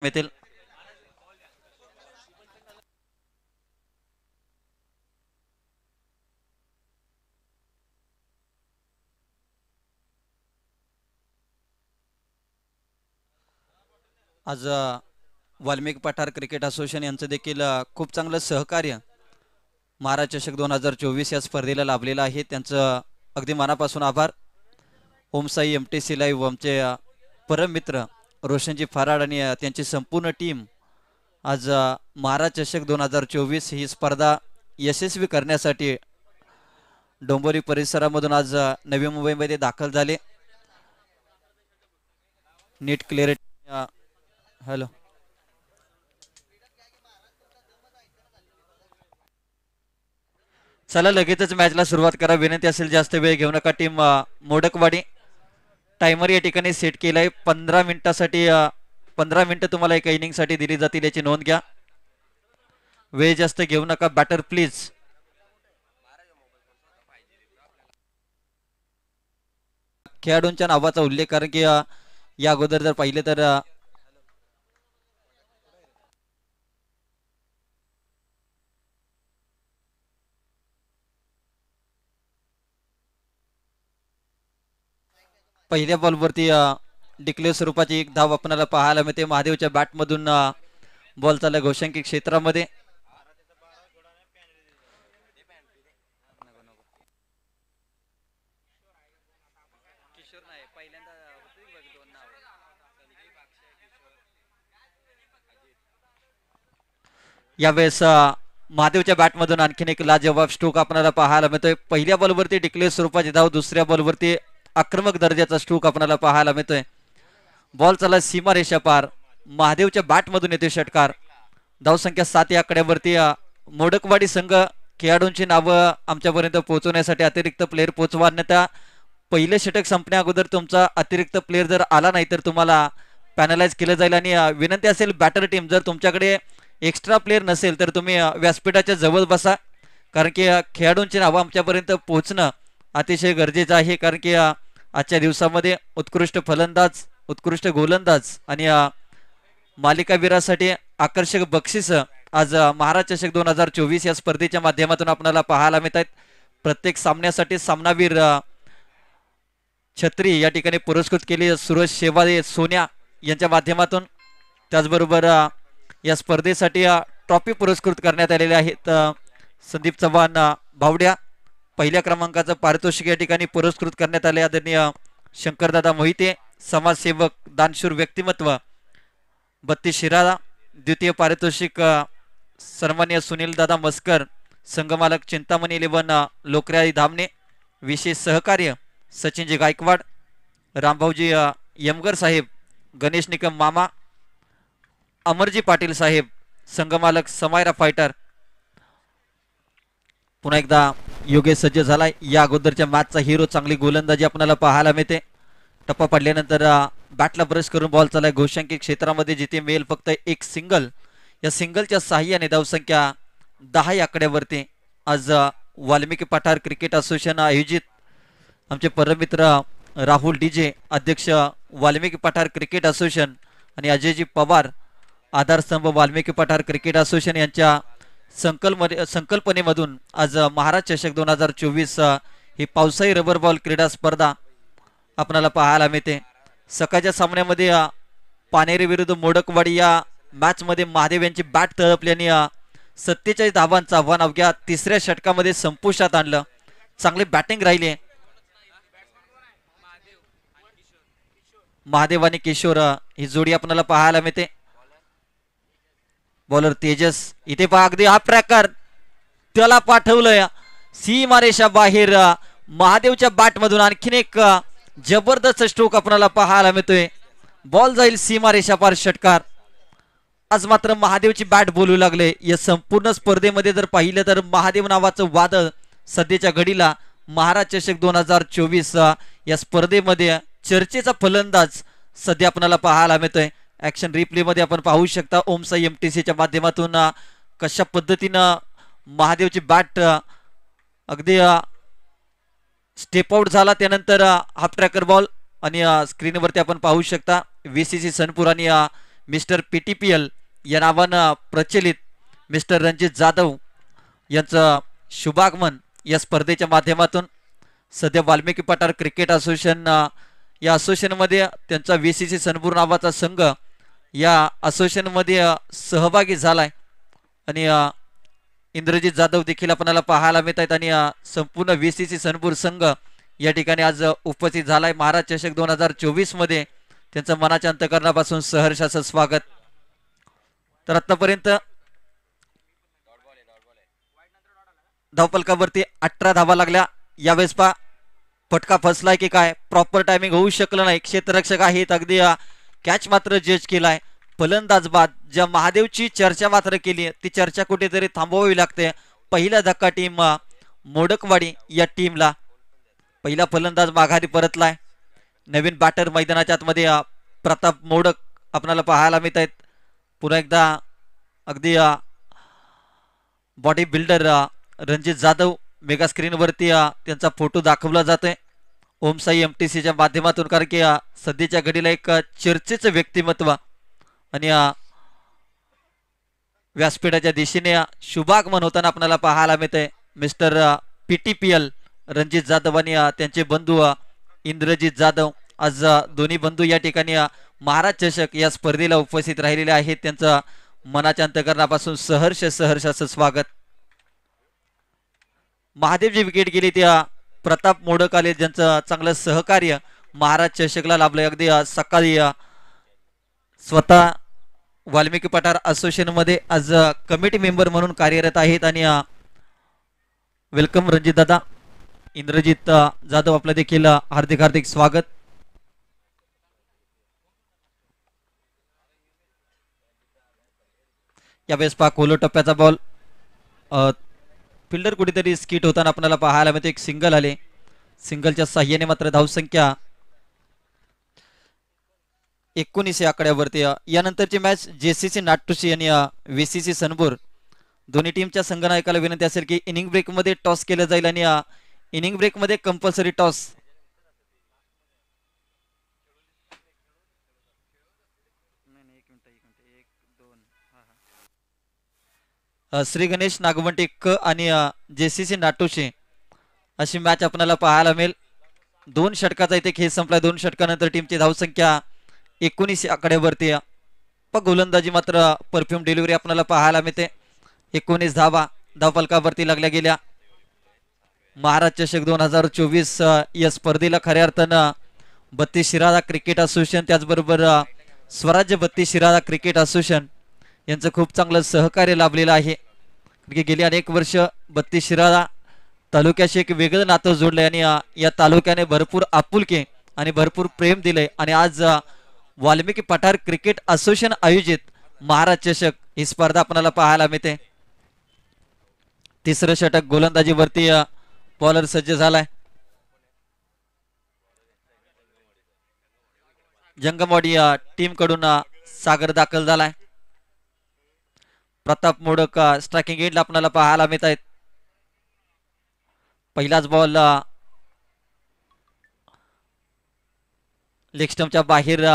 येतील. आज वाल्मिकी पठार क्रिकेट असोसिएशन यांचं देखील खूप चांगलं सहकार्य महाराज चषक 2024 या स्पर्धेला लाभलेलं आहे. त्यांचं अगदी मनापासून आभार. ओमसाई MTC लाईव्ह आमचे परम मित्र रोशनजी फराड आणि त्यांची संपूर्ण टीम आज महाराज चषक 2024 ही स्पर्धा यशस्वी करण्यासाठी डोंबिवली परिसरामधून आज नवी मुंबईमध्ये दाखल झाले. नीट क्लिअरिटी. हॅलो, चला लगेचच मॅचला सुरुवात करा. विनंती असेल जास्त वेळ घेऊ नका. टीम मोडकवाडी टायमर या ठिकाणी सेट केलाय 15 मिनिटासाठी. 15 मिनिटं तुम्हाला एका इनिंगसाठी दिली जातील याची नोंद घ्या. वेळ जास्त घेऊ नका. Batter please. खेळाडूंच्या नावाचा उल्लेख, कारण की या अगोदर जर पाहिले तर पहिल्या बॉलवरती डिक्लेअर स्वरूपाची एक धाव आपल्याला पाहायला मिळते. महादेवच्या बॅटमधून बॉल चालला घोषांकी क्षेत्रामध्ये. यावेळेस महादेवच्या बॅटमधून आणखीन एक लाजवाब स्ट्रोक आपल्याला पाहायला मिळतोय. पहिल्या बॉलवरती डिक्लेअर स्वरूपाची धाव, दुसऱ्या बॉलवरती आक्रमक दर्जाचा स्ट्रोक आपल्याला पाहायला मिळतोय. बॉल चालला सीमा रेषा पार. महादेवच्या बॅटमधून येते षटकार. धावसंख्या 7 या आकड्यावरती मोडकवाडी संघ. खेळाडूंची नावं आमच्यापर्यंत पोहोचवण्यासाठी अतिरिक्त प्लेअर पोहोचवा, अन्यथा पहिले षटक संपण्या अगोदर तुमचा अतिरिक्त प्लेअर जर आला नाही तर तुम्हाला पॅनलाइज केलं जाईल. आणि विनंती असेल बॅटर टीम, जर तुमच्याकडे एक्स्ट्रा प्लेअर नसेल तर तुम्ही व्यासपीठाच्या जवळ बसा, कारण की खेळाडूंची नावं आमच्यापर्यंत पोहोचणं अतिशय गरजेचं आहे. कारण की आजच्या दिवसामध्ये उत्कृष्ट फलंदाज, उत्कृष्ट गोलंदाज आणि मालिकावीरासाठी आकर्षक बक्षीस आज महाराज चषक 2024 या स्पर्धेच्या माध्यमातून आपल्याला पाहायला मिळत आहेत. प्रत्येक सामन्यासाठी सामनावीर छत्री या ठिकाणी पुरस्कृत केली सूरज शेवाळे सोन्या यांच्या माध्यमातून. त्याचबरोबर या स्पर्धेसाठी ट्रॉफी पुरस्कृत करण्यात आलेले आहेत. संदीप चव्हाण भावड्या पहिल्या क्रमांकाचं पारितोषिक या ठिकाणी पुरस्कृत करण्यात आले. आदरणीय शंकरदादा मोहिते समाजसेवक, दानशूर व्यक्तिमत्व 32 शिराळा. द्वितीय पारितोषिक सन्मान्य सुनील दादा मस्कर, संघमालक चिंतामणी 11 लोकऱ्याळी धामणे. विशेष सहकार्य सचिनजी गायकवाड, रामभाऊजी यमगर साहेब, गणेश निकम मामा, अमरजी पाटील साहेब, संघमालक समायरा फायटर. पुन्हा एकदा योगेश सज्ज झालाय. या अगोदरच्या मॅचचा हिरो, चांगली गोलंदाजी आपल्याला पाहायला मिळते. टप्पा पडल्यानंतर बॅटला ब्रश करून बॉल चालाय घोषांकी क्षेत्रामध्ये, जिथे मेल फक्त एक सिंगल. या सिंगलच्या साहाय्याने धावसंख्या 10 या आकड्यावरती आज वाल्मिकी पठार क्रिकेट असोसिएशन आयोजित आमचे परममित्र राहुल डीजे, अध्यक्ष वाल्मिकी पठार क्रिकेट असोसिएशन, आणि अजयजी पवार, आधारस्तंभ वाल्मिकी पठार क्रिकेट असोसिएशन यांच्या संकल्पनेमधून आज महाराज चषक 2024 ही पावसाळी रबर बॉल क्रीडा स्पर्धा आपल्याला पाहायला मिळते. सकाळच्या सामन्यामध्ये पानेरी विरुद्ध मोडकवाडी या मॅच मध्ये महादेव यांची बॅट तळपली आणि 47 धावांचं आव्हान अवघ्या तिसऱ्या षटकामध्ये संपुष्टात आणलं. चांगली बॅटिंग राहिली. महादेव आणि किशोर ही जोडी आपल्याला पाहायला मिळते. बॉलर तेजस इथे पहा, अगदी हा ट्रॅकर त्याला पाठवलंय सीमारेषा बाहेर. महादेवच्या बॅटमधून आणखीन एक जबरदस्त स्ट्रोक आपल्याला पाहायला मिळतोय. बॉल जाईल सीमारेषा पार, षटकार. आज मात्र महादेवची बॅट बोलू लागले. या संपूर्ण स्पर्धेमध्ये जर पाहिलं तर महादेव नावाचं वादळ सध्याच्या घडीला महाराज चषक 2024 या स्पर्धेमध्ये चर्चेचा फलंदाज सध्या आपल्याला पाहायला मिळतोय. ऍक्शन रिप्ले मध्ये आपण पाहू शकता ओमसाई MTCच्या माध्यमातून कशा पद्धतीनं महादेवची बॅट अगदी स्टेप आउट झाला. त्यानंतर हाफ ट्रॅकर बॉल आणि स्क्रीनवरती आपण पाहू शकता VCC सनपूर आणि मिस्टर PTPL या नावानं प्रचलित मिस्टर रणजित जाधव यांचं शुभागमन या स्पर्धेच्या माध्यमातून सध्या वाल्मिकी पठार क्रिकेट असोसिएशन या असोसिएशनमध्ये त्यांचा VCC सनपूर नावाचा संघ या असोसिएशनमध्ये सहभागी झालाय आणि इंद्रजित जाधव देखील आपल्याला पाहायला मिळत आहेत आणि संपूर्ण VCC सनपूर संघ या ठिकाणी आज उपस्थित झालाय. महाराज चषक 2024 मध्ये त्यांचं मनाच्या अंतःकरणापासून सहर्ष असं स्वागत. तर आतापर्यंत धावपलकावरती 18 धावा लागल्या. यावेळेस पा फटका फसलाय की काय, प्रॉपर टायमिंग होऊ शकलं नाही. क्षेत्ररक्षक आहेत अगदी कॅच मात्र जज केलाय. फलंदाज बाद ज्या महादेवची चर्चा मात्र केली ती चर्चा कुठेतरी थांबवावी लागते. पहिला धक्का टीम मोडकवाडी या टीमला. पहिला फलंदाज माघारी परतलाय. नवीन बॅटर मैदानाच्या आतमध्ये प्रताप मोडक आपल्याला पाहायला मिळत आहेत. पुन्हा एकदा अगदी body builder Ranjit Jadhav mega स्क्रीनवरती त्यांचा फोटो दाखवला जातोय ओमसाई MTCच्या माध्यमातून. कारण की सध्याच्या घडीला एक चर्चेचं व्यक्तिमत्व आणि व्यासपीठाच्या दिशेने शुभागमन होताना आपल्याला पाहायला मिळतंय. मिस्टर PTPL रणजित जाधव आणि त्यांचे बंधू इंद्रजित जाधव. आज दोन्ही बंधू या ठिकाणी महाराज चषक या स्पर्धेला उपस्थित राहिलेले आहेत. त्यांचं मनाच्या अंतःकरणापासून सहर्ष असं स्वागत. महादेव जी विकेट गेली त्या प्रताप मोडक आले ज्यांचं चांगलं सहकार्य महाराज चषकला लाभलंय. अगदी सकाळी स्वतः वाल्मिकी पठार असोसिएशन मध्ये आज कमिटी मेंबर म्हणून कार्यरत आहेत. आणि वेलकम रणजित दादा. इंद्रजित जाधव आपलं देखील हार्दिक स्वागत. यावेळेस पहा कोलो टप्प्याचा बॉल. फिल्डर कुठेतरी स्किट होताना आपल्याला पाहायला मिळते. एक सिंगल आले. सिंगलच्या साह्याने मात्र धावसंख्या 19 या आकड्यावरती. यानंतरची मॅच JCC नाट्टुशी आणि VCC सनपूर दोन्ही टीमच्या संघनायकाला विनंती असेल की इनिंग ब्रेक मध्ये टॉस केलं जाईल आणि इनिंग ब्रेक मध्ये कंपल्सरी टॉस. श्री गणेश नागवंटी क आणि JCC नाट्टुशी अशी मॅच आपल्याला पाहायला मिळेल. 2 षटकाचा इथे खेळ संपला. 2 षटकानंतर टीमची धावसंख्या 19 आकड्यावरती. पण गोलंदाजी मात्र परफ्यूम डिलिव्हरी आपल्याला पाहायला मिळते. 19 धावा धावफलकावरती लागल्या गेल्या. महाराज चषक 2024 या स्पर्धेला खऱ्या अर्थानं 32 शिराळा क्रिकेट असोसिएशन त्याचबरोबर स्वराज्य 32 शिराळा क्रिकेट असोसिएशन यांचं खूप चांगलं सहकार्य लाभलेलं आहे. गेली अनेक वर्ष 32 शिराळा तालुक्याशी एक वेगळं नातं जोडलंय आणि या तालुक्याने भरपूर आपुलकी आणि भरपूर प्रेम दिलंय. आणि आज वाल्मिकी पठार क्रिकेट असोसिएशन आयोजित महाराज चषक ही स्पर्धा आपल्याला पाहायला मिळते. तिसरं षटक गोलंदाजीवरती बॉलर सज्ज झालाय. जंगमवाडी टीम कडून सागर दाखल झालाय. प्रताप मोडक स्ट्रायकिंग एंडला आपल्याला पाहायला मिळत आहेत. पहिलाच बॉल लेग स्टंपच्या बाहेर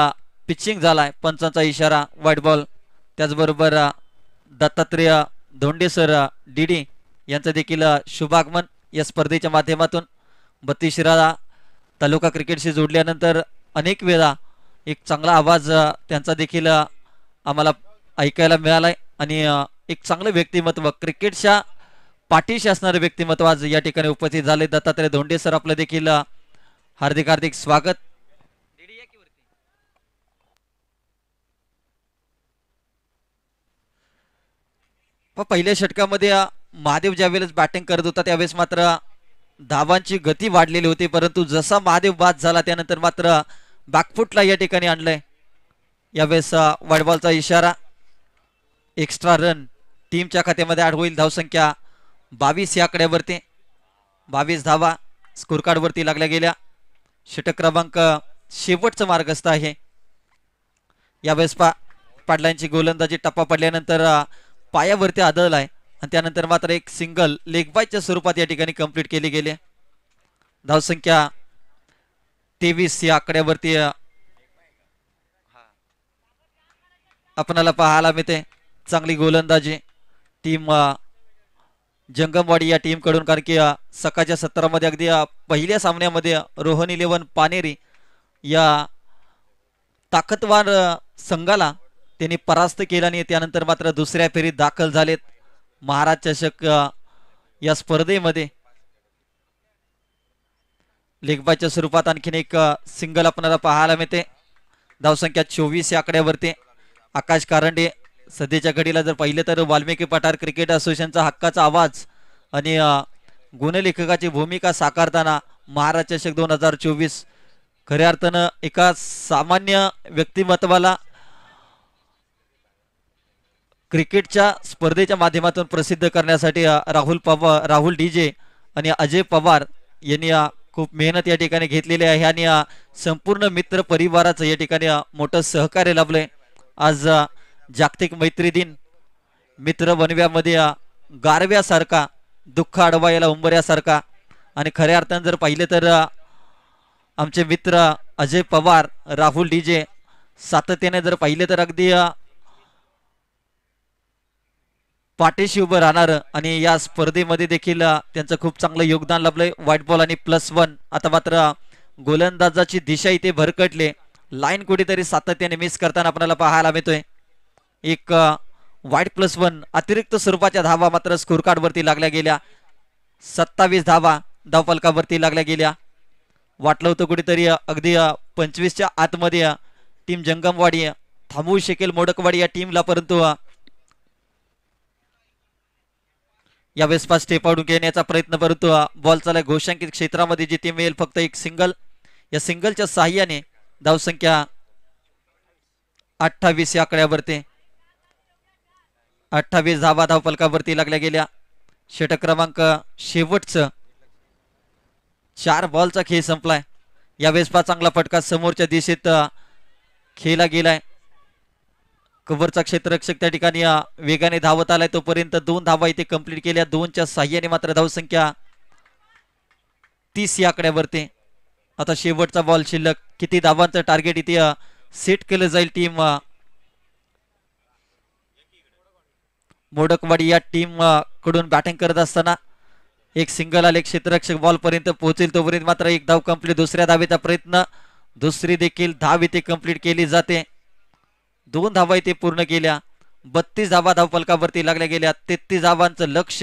पिचिंग झालाय. पंचांचा इशारा वाईट बॉल. त्याचबरोबर दत्तात्रेय धोंडे सर DD यांचं देखील शुभागमन या स्पर्धेच्या माध्यमातून. 32 शिराळा तालुका क्रिकेटशी जोडल्यानंतर अनेक वेळा एक चांगला आवाज त्यांचा देखील आम्हाला ऐकायला मिळालाय आणि एक चांगलं व्यक्तिमत्व क्रिकेटच्या पाठीशी असणारे व्यक्तिमत्व आज या ठिकाणी उपस्थित झाले. दत्तात्रय धोंडे सर आपलं देखील हार्दिक स्वागत. पहिल्या षटकामध्ये महादेव ज्यावेळेस बॅटिंग करत होता त्यावेळेस मात्र धावांची गती वाढलेली होती. परंतु जसा महादेव बाद झाला त्यानंतर मात्र बॅकफुटला या ठिकाणी आणलंय. यावेळेस वाईट बॉलचा इशारा. एक्स्ट्रा रन टीमच्या खात्यामध्ये ऍड होईल. धावसंख्या 22 या आकड्यावरती. 22 धावा स्कोर कार्ड वरती लागल्या गेल्या. षटक क्रमांक शेवटचा मार्गस्थ आहे. यावेळेस पाडलांची गोलंदाजी टप्पा पडल्यानंतर पायावरती आदळलाय आणि त्यानंतर मात्र एक सिंगल लेग बायच्या स्वरूपात या ठिकाणी कंप्लीट केली गेली. धावसंख्या 23 या आकड्यावरती. आपल्याला पाहायला मिळते. चांगली गोलंदाजी टीम जंगमवाडी या टीम कडून, कारण की सकाळच्या सत्रामध्ये अगदी पहिल्या सामन्यामध्ये रोहन 11 पानेरी या ताकदवार संघाला त्यांनी परास्त केला आणि त्यानंतर मात्र दुसऱ्या फेरीत दाखल झालेत महाराज चषक या स्पर्धेमध्ये. लेगबाच्या स्वरूपात आणखीन एक सिंगल आपल्याला पाहायला मिळते. धावसंख्या 24 या आकड्यावरती. आकाश कारंडे सध्याच्या घडीला जर पाहिलं तर वाल्मिकी पठार क्रिकेट असोसिएशनचा हक्काचा आवाज आणि गुणलेखकाची भूमिका साकारताना महाराज चषक 2024 खऱ्या अर्थानं एका सामान्य व्यक्तिमत्वाला क्रिकेटच्या स्पर्धेच्या माध्यमातून प्रसिद्ध करण्यासाठी राहुल डीजे आणि अजय पवार यांनी खूप मेहनत या ठिकाणी घेतलेली आहे आणि संपूर्ण मित्र परिवाराचं या ठिकाणी मोठं सहकार्य लाभलंय. आज जागतिक मैत्री दिन. मित्र बनव्यामध्ये गारव्यासारखा, दुःख अडवायला उंबऱ्यासारखा. आणि खऱ्या अर्थानं जर पाहिलं तर आमचे मित्र अजय पवार, राहुल डीजे सातत्याने जर पाहिलं तर अगदी पाठीशी उभं राहणार आणि या स्पर्धेमध्ये देखील त्यांचं खूप चांगलं योगदान लाभलंय. व्हाईट बॉल आणि +1. आता मात्र गोलंदाजाची दिशा इथे भरकटले. लाईन कुठेतरी सातत्याने मिस करताना आपल्याला पाहायला मिळतोय. एक व्हाईट +1 अतिरिक्त स्वरूपाच्या धावा मात्र स्कोर कार्ड वरती लागल्या गेल्या. 27 धावा धावफलकावरती लागल्या गेल्या. वाटलं होतं कुठेतरी अगदी 25च्या आतमध्ये टीम जंगमवाडी थांबवू शकेल मोडकवाडी या टीमला, परंतु यावेळेस पास स्टेप आउट घेण्याचा प्रयत्न, परंतु बॉल चालला घोषांकित क्षेत्रामध्ये जिथे मिळेल फक्त एक सिंगल. या सिंगलच्या साह्याने धावसंख्या 28 या आकड्यावरती. 28 धावा धावफलकावरती लागल्या गेल्या. षटक क्रमांक शेवटचं. 4 बॉलचा खेळ संपलाय. यावेळेस पा चांगला फटका समोरच्या दिशेत खेळला गेलाय. कव्हरचा क्षेत्ररक्षक त्या ठिकाणी वेगाने धावत आलाय. तोपर्यंत 2 धावा इथे कंप्लीट केल्या. 2च्या साह्याने मात्र धावसंख्या 30 या आकड्यावरती. आता शेवटचा बॉल शिल्लक. किती धावांचं टार्गेट इथे सेट केलं जाईल टीम मोडकवाडी या टीम कडून बॅटिंग करत असताना. एक सिंगल आले, क्षेत्ररक्षक बॉल पर्यंत पोहोचेल तोपर्यंत मात्र एक धाव कंप्लीट. दुसऱ्या धावेचा प्रयत्न, दुसरी देखील धाव इथे कंप्लीट केली जाते. 2 धावा इथे पूर्ण केल्या. 32 धावा धावफलकावरती लागल्या गेल्या. 33 धावांचं लक्ष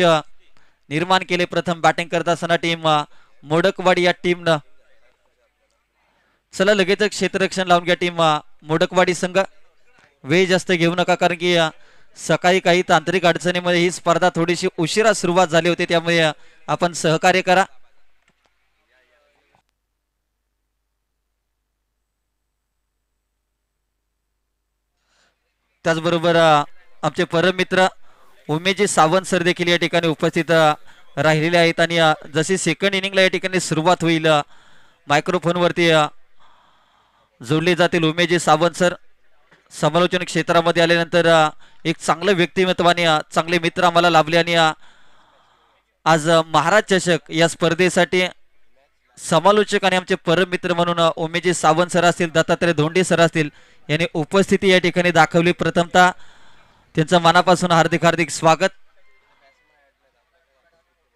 निर्माण केले प्रथम बॅटिंग करत असताना टीम मोडकवाडी या टीमनं. चला लगेच क्षेत्ररक्षण लावून घ्या टीम मोडकवाडी संघ. वेळ जास्त घेऊ नका, कारण की सकाळी काही तांत्रिक अडचणीमध्ये ही स्पर्धा थोडीशी उशिरा सुरुवात झाली होती, त्यामुळे आपण सहकार्य करा. त्याचबरोबर आमचे परम मित्र उमेशजी सावंत सर देखील या ठिकाणी उपस्थित राहिलेले आहेत. आणि जशी सेकंड इनिंगला या ठिकाणी सुरुवात होईल मायक्रोफोन वरती जोडले जातील उमेशजी सावंत सर. समालोचन क्षेत्रामध्ये आल्यानंतर एक चांगलं व्यक्तिमत्वाने चांगले मित्र आम्हाला लाभले आणि आज महाराज चषक या स्पर्धेसाठी समालोचक आणि आमचे परम मित्र म्हणून उमेशजी सावंत सर असतील, दत्तात्रय धोंडे सर असतील यांनी उपस्थिती या ठिकाणी दाखवली. प्रथमतः त्यांचं मनापासून हार्दिक हार्दिक स्वागत.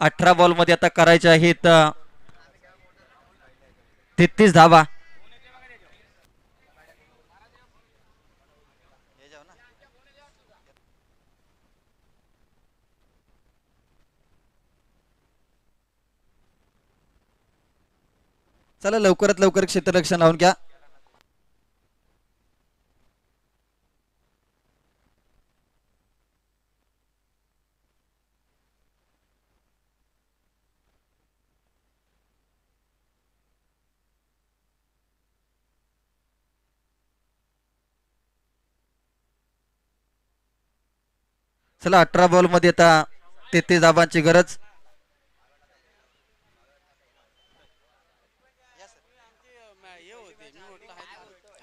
18 बॉल मध्ये आता करायचे आहेत 33 धावा. चला लवकरात लवकर क्षेत्ररक्षण लावून घ्या. चला 18 बॉल मध्ये आता 33 धावांची गरज.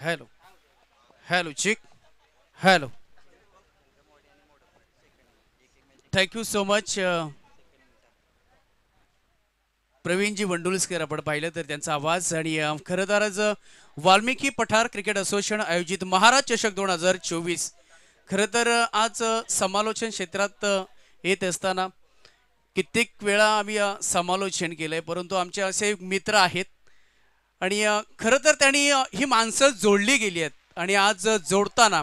हेलो हेलो चिक hello. Thank you so much Praveenji Vandulaskar. आपण पाहिलं तर त्यांचा आवाज. आणि खरं तर आज वाल्मिकी पठार क्रिकेट असोसिएशन आयोजित महाराज चषक 2024 खरं तर आज समालोचन क्षेत्रात येत असताना कित्येक वेळा आम्ही समालोचन केलंय, परंतु आमचे असे मित्र आहेत आणि खरं तर त्यांनी ही माणसं जोडली गेली आहेत आणि आज जोडताना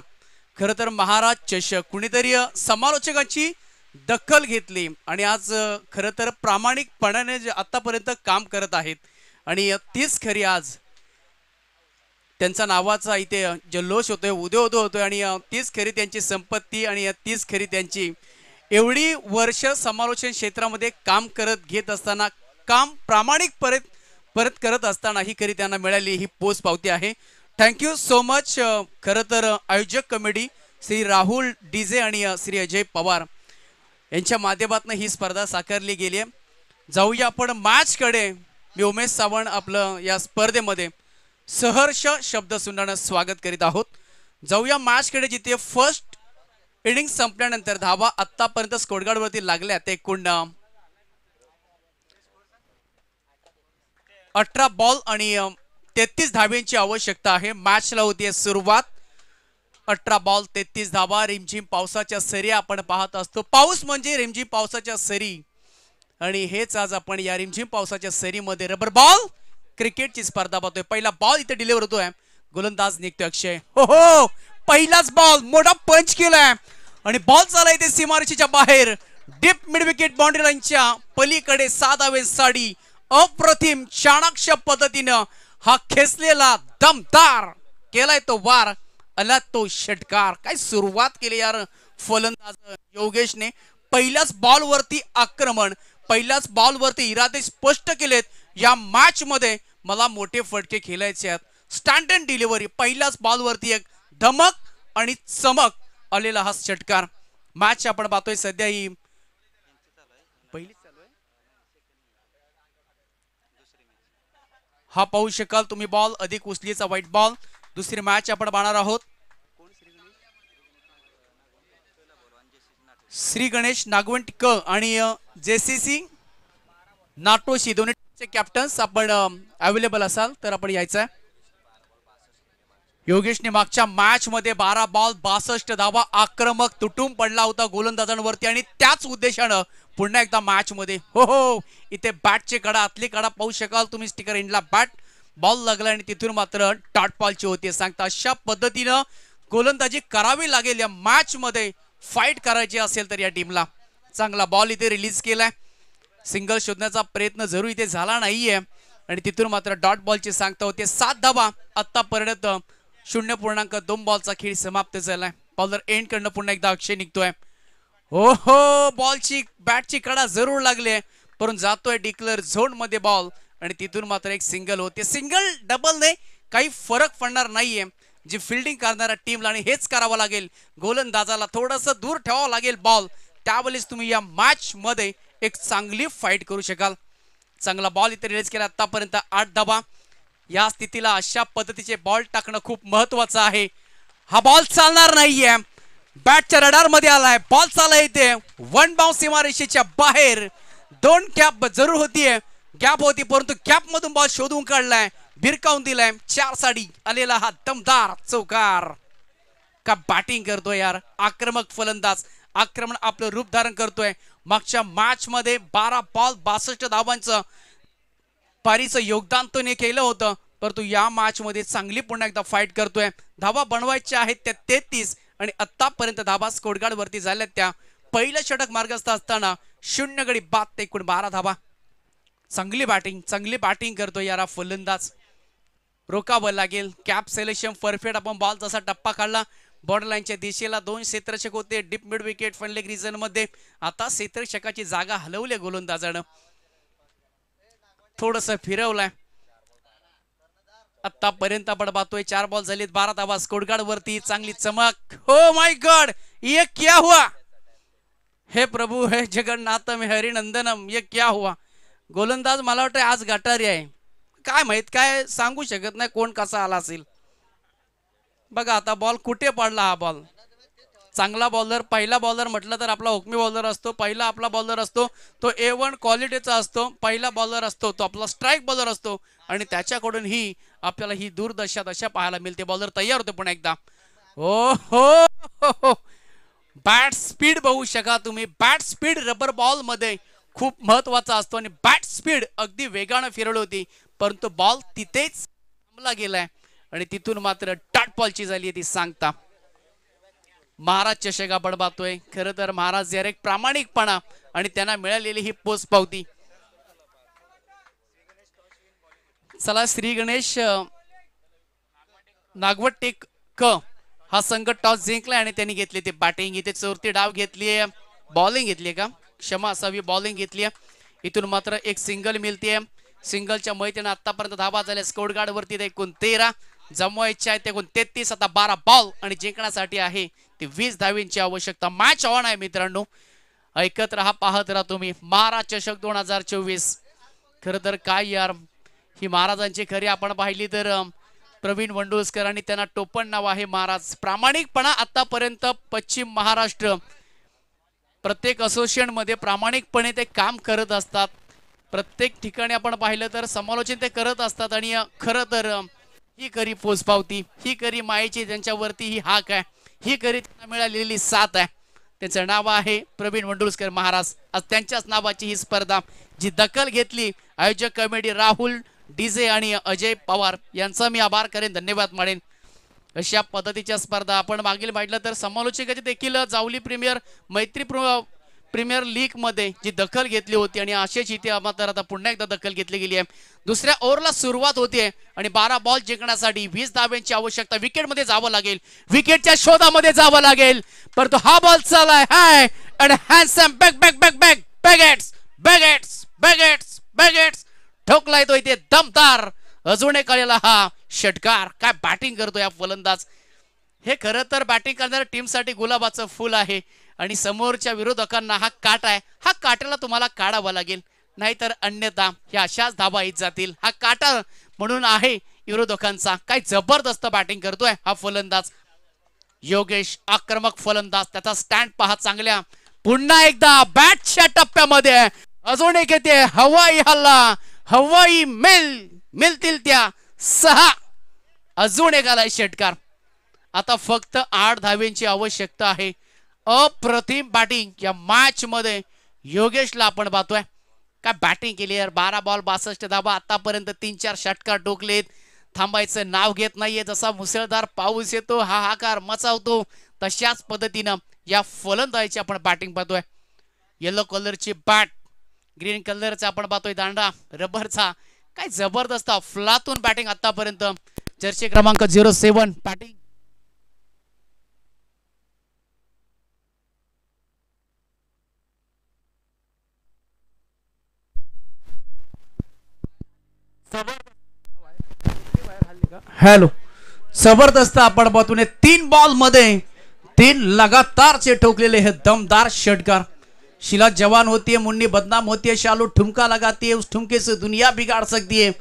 खरं तर महाराज चषक कुणीतरी समालोचकांची दखल घेतली आणि आज खरं तर प्रामाणिकपणाने जे आतापर्यंत काम करत आहेत आणि तीच खरी आज त्यांचा नावाचा इथे जल्लोष होतोय, उदय होतोय आणि तीच खरी त्यांची संपत्ती आणि तीच खरी त्यांची एवढी वर्ष समालोचन क्षेत्रामध्ये काम करत घेत असताना काम प्रामाणिक परत करत असताना ही खरी त्यांना मिळाली ही पोच पावती आहे. Thank you so much. खरं तर आयोजक कमिटी श्री राहुल डीजे आणि श्री अजय पवार यांच्या माध्यमातून ही स्पर्धा साकारली गेली आहे. जाऊया आपण मॅचकडे. मी उमेश सावंत आपलं या स्पर्धेमध्ये सहर्ष शब्द सुनानं स्वागत करीत आहोत. जाऊया मॅचकडे जिथे फर्स्ट इनिंग संपल्यानंतर धावा आतापर्यंत स्कोरकार्डवरती लागल्या ते एकूण 18 बॉल आणि 33 धाब्यांची आवश्यकता आहे. मॅचला होती सुरुवात. 18 बॉल 33 धावा. रिमझिम पावसाच्या सरी आपण पाहत असतो. पाऊस म्हणजे रिमझिम पावसाच्या सरी आणि हेच आज आपण या रिमझिम पावसाच्या सरीमध्ये रबर बॉल क्रिकेटची स्पर्धा पाहतोय. पहिला बॉल इथे डिलिव्हर होतोय. गोलंदाज निघतोय अक्षय. हो पहिलाच बॉल मोठा पंच केलाय आणि बॉल चालला इथे सीमारेषेच्या बाहेर डीप मिड विकेट बाउंड्री लाईनच्या पलीकडे 6 धावेंसाठी अप्रतिम चाणाक्ष पद्धतीनं हा खेचलेला दमदार केलाय तो वार. आला तो षटकार. काय सुरुवात केली यार फलंदाज योगेशने. पहिल्याच बॉलवरती आक्रमण, पहिल्याच बॉलवरती इरादे स्पष्ट केलेत. या मॅच मध्ये मला मोठे फटके खेळायचे आहेत. Stand and delivery. पहिल्याच बॉलवरती एक धमक आणि चमक आलेला हा षटकार. मॅच आपण पाहतोय सध्या ही पहिली चालू आहे. हा पाहू शकाल तुम्ही बॉल अधिक उचलीचा व्हाईट बॉल. दुसरी मॅच आपण पाहणार आहोत. श्री गणेश नागवंटिक आणि जेसीसी नाटोशी दोन्ही कॅप्टन्स आपण अवेलेबल असाल तर आपण यायचं आहे. योगेशने मागच्या मॅच मध्ये 12 बॉल 62 धावा आक्रमक तुटून पडला होता गोलंदाजांवरती आणि त्याच उद्देशानं पुन्हा एकदा मॅच मध्ये हो इथे बॅटचे कडा आतली कडा पाहू शकाल तुम्ही. स्टिकर एंडला बॅट बॉल लागला आणि तिथून मात्र डॉट बॉलची होती सांगता. अशा पद्धतीनं गोलंदाजी करावी लागेल या मॅच मध्ये. फाईट करायची असेल तर या टीमला. चांगला बॉल इथे रिलीज केलाय. सिंगल शोधण्याचा प्रयत्न जरूर इथे झाला नाहीये आणि तिथून मात्र डॉट बॉलची सांगता होते. 7 धावा आतापर्यंत 0.2 बॉलचा खेळ समाप्त झालाय. बॉलर एंड करणं पुन्हा एकदा अक्षय निघतोय. हो बॉलची बॅटची कडा जरूर लागले परंतु जातोय डिक्लेअर झोन मध्ये बॉल आणि तिथून मात्र एक सिंगल होते. सिंगल डबलने काही फरक पडणार नाहीये जी फिल्डिंग करणाऱ्या टीमला आणि हेच करावं लागेल. गोलंदाजाला थोडंसं दूर ठेवावं लागेल बॉल. त्यावेळेस तुम्ही या मॅच मध्ये एक चांगली फाईट करू शकाल. चांगला बॉल इथे रिलीज केला. आतापर्यंत 8 धावा. या स्थितीला अशा पद्धतीचे बॉल टाकणं खूप महत्वाचं आहे. हा बॉल चालणार नाहीये. बॅटच्या रडार मध्ये आलाय. बॉल चालला इथे 1 बाउन्स सीमारेषेच्या बाहेर. 2 कॅप जरूर होतीये. गॅप होती परंतु गॅप मधून बॉल शोधून काढलाय. भिरकावून दिलाय. 4 साडी आलेला हा दमदार चौकार. का बॅटिंग करतोय यार आक्रमक फलंदाज. आक्रमण आपलं रूप धारण करतोय. मागच्या मॅच मध्ये 12 बॉल 62 धावांचं पारीचं योगदान तो ने केलं होतं परंतु या मॅच मध्ये चांगली पुन्हा एकदा फाईट करतोय. धावा बनवायच्या आहेत त्या 33 आणि आतापर्यंत धावा स्कोरकार्ड वरती झाल्यात त्या. पहिलं षटक मार्गस्थ असताना 0 गडी बाद ते एकूण 12 धावा. चांगली बॅटिंग करतोय यार फलंदाज. रोकावं लागेल. Cap selection perfect. आपण बॉल जसा टप्पा काढला बॉर्डर लाईनच्या दिशेला 2 क्षेत्ररक्षक होते डीप मिड विकेट फनलेग रिजन मध्ये. आता क्षेत्ररक्षकाची जागा हलवली गोलंदाजानं. थोडस फिरवलाय. आतापर्यंत आपण पाहतोय 4 बॉल झालेत 12 धावा स्कोरकार्ड वरती. चांगली चमक. हो माय गॉड ये क्या हुआ. हे प्रभू हे जगन्नाथ में हरिनंदनम ये क्या हुआ. गोलंदाज मला वाटतं आज गटारी आहे. काय माहित काय सांगू शकत नाही कोण कसा आला असेल. बघा आता बॉल कुठे पडला. हा बॉल चांगला बॉलर पहिला बॉलर म्हटलं तर आपला हुकमी बॉलर असतो. पहिला आपला बॉलर असतो तो A1 क्वालिटीचा असतो. पहिला बॉलर असतो तो आपला स्ट्राईक बॉलर असतो आणि त्याच्याकडून ही आपल्याला ही दूरदशा दशा पाहायला मिळते. बॉलर तयार होते पुन्हा एकदा. हो बॅट स्पीड बघू शका तुम्ही. बॅट स्पीड रबर बॉल मध्ये खूप महत्वाचा असतो आणि बॅट स्पीड अगदी वेगानं फिरवली होती, परंतु बॉल तिथेच थांबला गेलाय आणि तिथून मात्र डॉट बॉलची झाली ती सांगता. महाराज चषक आपण पाहतोय. खरं तर महाराज यार एक प्रामाणिकपणा आणि त्यांना मिळालेली ही पोच पावती. चला श्री गणेश नागवटेक क हा संघ टॉस जिंकला आणि त्यांनी घेतली ती बॅटिंग. इथे चौथी डाव घेतली, बॉलिंग घेतली का, क्षमा असावी, बॉलिंग घेतली. इथून मात्र एक सिंगल मिळते. सिंगलच्या मैत्रीने आतापर्यंत धावा झाल्या स्कोर गार्ड वरती एकूण 13, जमवायचे आहेत एकूण 33. आता 12 बॉल आणि जिंकण्यासाठी आहे ती 20 धावींची आवश्यकता. मॅच ऑन आहे मित्रांनो, ऐकत राहा, पाहत राहा तुम्ही. महाराज चषक 2024. खरं तर काय यार, ही महाराजांची खरी आपण पाहिली तर प्रवीण वंडुळकर आणि त्यांना टोपण नाव आहे महाराज. प्रामाणिकपणा आतापर्यंत पश्चिम महाराष्ट्र प्रत्येक असोसिएशन मध्ये प्रामाणिकपणे ते काम करत असतात. प्रत्येक ठिकाणी आपण पाहिलं तर समालोचन ते करत असतात आणि खरं तर ही खरी पोचपावती, ही खरी मायेची त्यांच्यावरती ही हाक आहे, ही खरी त्यांना मिळालेली साथ आहे. त्यांचं नाव आहे प्रवीण वंडुळकर महाराज. आज त्यांच्याच नावाची ही स्पर्धा जी दखल घेतली आयोजक कमिटी राहुल डीजे आणि अजय पवार यांचा मी आभार करेन, धन्यवाद मानेन. अशा पद्धतीच्या स्पर्धा आपण मागील पाहिलं तर समालोचकाची देखील जावली मैत्री प्रीमियर लीग मध्ये जी दखल घेतली होती आणि अशीच इथे आता पुन्हा एकदा दखल घेतली गेली आहे. दुसऱ्या ओव्हरला सुरुवात होते आणि 12 बॉल जिंकण्यासाठी 20 धाब्यांची आवश्यकता. विकेटमध्ये जावं लागेल, विकेटच्या शोधामध्ये जावं लागेल, परंतु हा बॉल चाललाय हाय आणि handsome back back back back बॅगेट्स बॅगेट्स बॅगेट्स बॅगेट्स ठोकला येतो इथे दमदार. अजून एक आलेला हा षटकार. काय बॅटिंग करतो या फलंदाज. हे खरं तर बॅटिंग करणाऱ्या टीमसाठी गुलाबाचं फुल आहे आणि समोरच्या विरोधकांना हा काट आहे. हा काट्याला तुम्हाला काढावा लागेल, नाहीतर अन्यथा ह्या अशाच धाबा येत जातील. हा काटा म्हणून आहे विरोधकांचा. काय जबरदस्त बॅटिंग करतोय हा फलंदाज योगेश, आक्रमक फलंदाज. त्याचा स्टँड पहा चांगल्या. पुन्हा एकदा बॅटच्या टप्प्यामध्ये अजून एक येते हवाई हल्ला, हवाई मिळतील त्या 6. अजून एक आलाय षटकार. आता फक्त 8 धावेंची आवश्यकता आहे. अप्रतिम बॅटिंग या मॅच मध्ये योगेशला आपण पाहतोय. काय बॅटिंग केली यार. 12 बॉल 62 धावा. आतापर्यंत 3-4 षटकार टोकलेत. थांबायचं नाव घेत नाहीये. जसा मुसळधार पाऊस येतो, हाहाकार मचावतो, तशाच पद्धतीनं या फलंदाजीची आपण बॅटिंग पाहतोय. येलो कलरची बॅट, ग्रीन कलरचा आपण पाहतोय दांडा रबरचा. काय जबरदस्त फ्लातून बॅटिंग आतापर्यंत. जर्सी क्रमांक 07 बॅटिंग. हॅलो, जबरदस्त आपण पाहतोय. 3 बॉल मध्ये 3 लगातारचे ठोकलेले हे दमदार षटकार. शिला जवान होती है, मुन्नी बदनाम होती है, शालू ठुमका लगाती है, उस ठुमके से दुनिया बिगाड़ सकती है.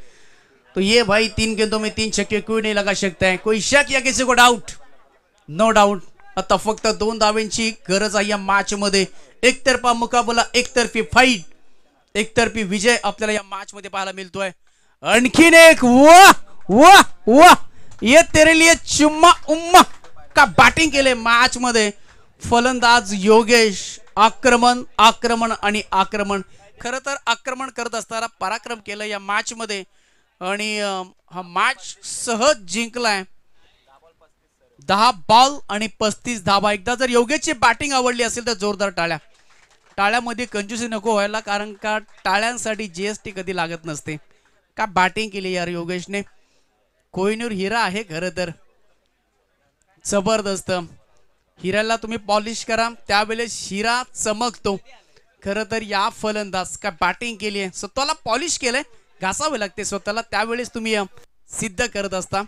तो ये भाई 3 गेंदों में 3 छक्के कोई नहीं लगा सकता है. कोई शक या किसी को डाउट? No doubt. आता फक्त 2 धावेंची गरज आहे या मॅच मध्ये. एकतर्फा मुकाबला, एकतर्फी फाईट, एकतर्फी विजय आपल्याला या मॅच मध्ये पाहायला मिळतोय. आणखीन एक वाह वाह वाह, ये तेरे लिए चुम्मा उम्मा. का बॅटिंग केले मॅच मध्ये फलंदाज योगेश. आक्रमण आक्रमण आणि आक्रमण. खरं तर आक्रमण करत असताना पराक्रम केलं या मॅच मध्ये आणि हा मॅच सहज जिंकलाय. 10 बॉल आणि 35 धावा. एकदा जर योगेशची बॅटिंग आवडली असेल तर जोरदार टाळ्या. टाळ्यामध्ये कंजूसी नको व्हायला, कारण का टाळ्यांसाठी जीएसटी कधी लागत नसते. का बॅटिंग केली यार योगेशने. कोहिनूर हिरा आहे खरं तर. जबरदस्त. हिऱ्याला तुम्ही पॉलिश करा त्यावेळेस हिरा चमकतो. खरं तर या फलंदाज का बॅटिंग केली आहे, स्वतःला पॉलिश केलंय, घासावे लागते स्वतःला, त्यावेळेस तुम्ही सिद्ध करत असता.